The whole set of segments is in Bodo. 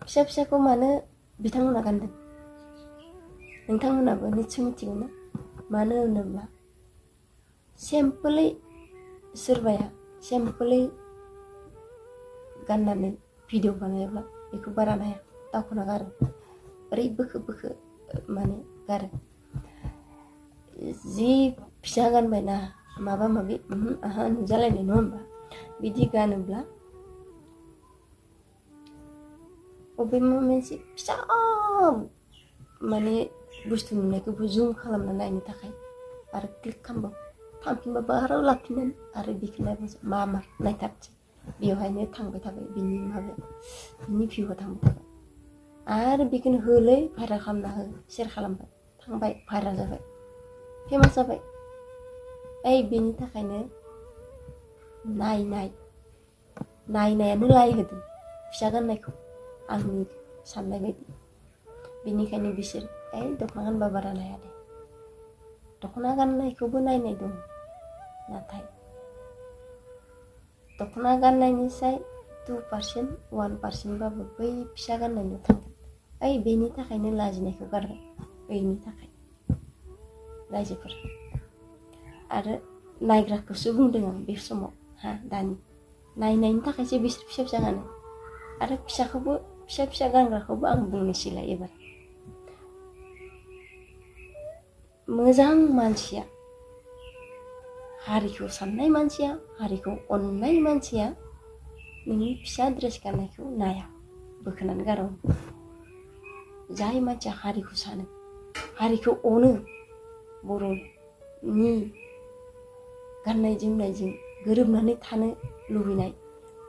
फिसा फिसाखौ मानो बिथांमोना गानदों? नोंथांमोनाबो निस्सय मिथिगौ ना? मानो होनोब्ला सिम्पोलै सोरबाया सिम्पोलै गाननानै भिडिअ बानायोब्ला बेखौ बारा नाया, दावखोना गारो, ओरै बोखो बोखो माने गारो। जि फिसा गानबायना माबा माबि आहा नुजालायनाय नङा होमबा? बिदि गानोब्ला अबेबा मोनसे फिसा माने बुस्थु नुनायखौबो जुम खालामना नायनो थाखाय आरो क्लिक खालामबाव थांफिनबाबो आरो लाफिननानै आरो दिखोनायबो मा नायथारसै बेवहायनो थांबाय थाबाय बिनि माबाया बिनि भिउआ थांबाय थाबाय आरो बेखौनो होलै भाइरेल खालामना हो, शेयार खालामबाय थांबाय भाइरेल जाबाय, फेमास जाबाय। बेनि थाखायनो नायनायानो लाय होदों फिसा गाननायखौ आंनि साननाय बायदि। बेनिखायनो बिसोर दख'ना गानबा बारा नाया दे। दख'ना गाननायखौबो नायनाय दं, नाथाय दख'ना गाननायनिसाय 2% 1%बाबो बै फिसा गाननायनि थांगोन। बेनि थाखायनो लाजिनायखौ गारबाय, बेनि थाखाय रायजोफोर आरो नायग्राखौसो बुंदों आं बे समाव दानि नायनायनि थाखायसो बिसोर फिसा फिसा गानो आरो फिसाखौबो फिसा फिसा गानग्राखौबो आं बुंनोसैलाय एबार। मोजां मानसिया, हारिखौ साननाय मानसिया, हारिखौ अननाय मानसिया नोंनि फिसा ड्रेस गाननायखौ नाया, बोखोनानै गारो। जाय मानसिया हारिखौ सानो, हारिखौ अनो, बर'नि गाननाय जोमनायजों गोरोबनानै थानो लुबैनाय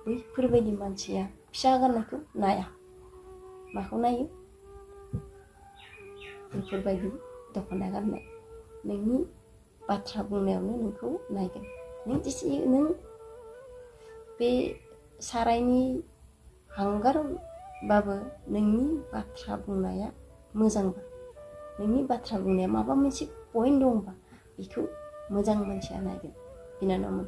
बैफोरबायदि मानसिया फिसा गाननायखौ नाया। माखौ नायो? बेफोरबायदि दख'ना गाननाय नोंनि बाथ्रा बुंनायावनो नोंखौ नायगोन। नों बे सारायनि हांगारबाबो नोंनि बाथ्रा बुंनाया मोजांबा, नोंनि बाथ्रा बुंनाया माबा मोनसे पइन्ट दंबा बेखौ मोजां मानसिया नायगोन बिनानावमोन।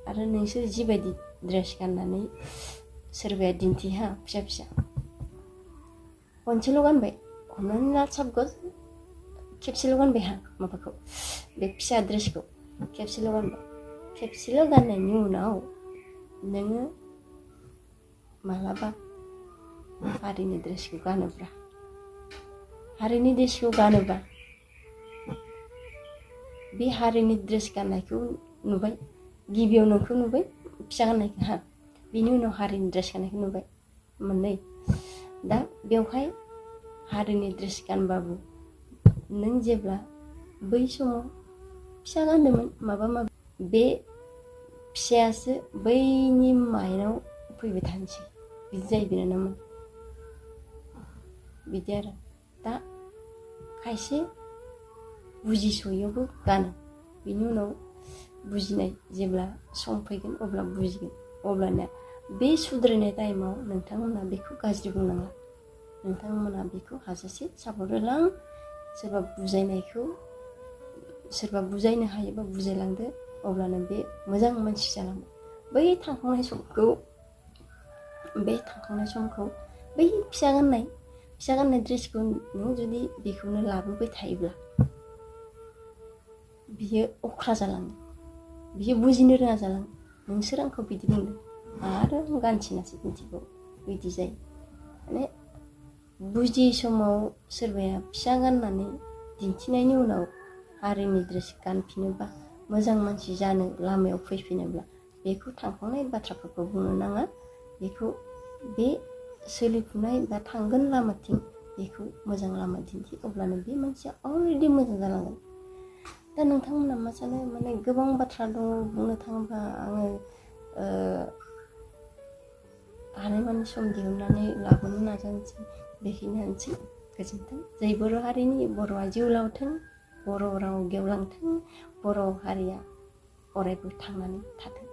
आरो नोंसोर जिबायदि ड्रेस गाननानै सोरबाया दिन्थिहा फिसा फिसा खनसेल' गानबाय, हमनानै ला साप'ज खेबसेल' गानबाय माबाखौ बे फिसा ड्रेसखौ खेबसेल' गानबाय, खेबसेल' गाननायनि उनाव नोङो मालाबा हारिनि ड्रेसखौ गानोब्ला बे हारिनि ड्रेस गाननायखौ नुबाय, गिबियाव नोंखौ नुबाय फिसा गाननायखौ बिनि उनाव हारिनि ड्रेस गाननायखौ नुबाय, मोननै। दा बेवहाय हारिनि ड्रेस गानबाबो नों जेब्ला बै समाव फिसा गानदोंमोन माबा बे फिसायासो बैनि माइनाव फैबाय थानोसै, बिदि जायो बिनानावमोन। बिदि आरो दा खायसे बुजिस'यैयावबो गानो, बिनि उनाव बुजिनाय जेब्ला सम फैगोन अब्ला बुजिगोन, अब्लानिया बे सुद्रायनाय टाइमाव नोंथांमोना बेखौ गाज्रि बुंनांला, नोंथांमोना बेखौ हाजासे सापर्ट होलां। सोरबा बुजायनो हायोबा बुजायलांदो, अब्लानो बे मोजां मानसि जालांगोन। बै थांखांनाय समखौ बै फिसा गाननाय ड्रेसखौ नों जुदि बेखौनो लाबोबाय थायोब्ला बियो अख्रा जालाङो, बियो बुजिनो रोङा जालाङो। नोंसोर आंखौ बिदि बुंदों आरो आं गानसिनासो दिन्थिबावो, बिदि जायो। माने बुजियै समाव सोरबाया फिसा गाननानै दिन्थिनायनि उनाव हारिनि ड्रेस गानफिनोबा, मोजां मानसि जानो लामायाव फैफिनोब्ला बेखौ थांखांनाय बाथ्राफोरखौ बुंनो नाङा। बेखौ बे सोलिफुनाय बा थांगोन लामाथिं बेखौ मोजां लामा दिन्थि, अब्लानो बे मानसिया अलरेडि मोजां जालांगोन। दा नोंथांमोना मा सानो? माने गोबां बाथ्रा दङ बुंनो थाङोब्ला आङो हानायमानि सम दिहुननानै लाबोनो नाजानोसै, बेखिनियानोसै। गोजोन्थों। जै बर' हारिनि, बर'आ जिउ लावथों, बर' राव गेवलांथों, बर' हारिया अरायबो थांनानै थाथों।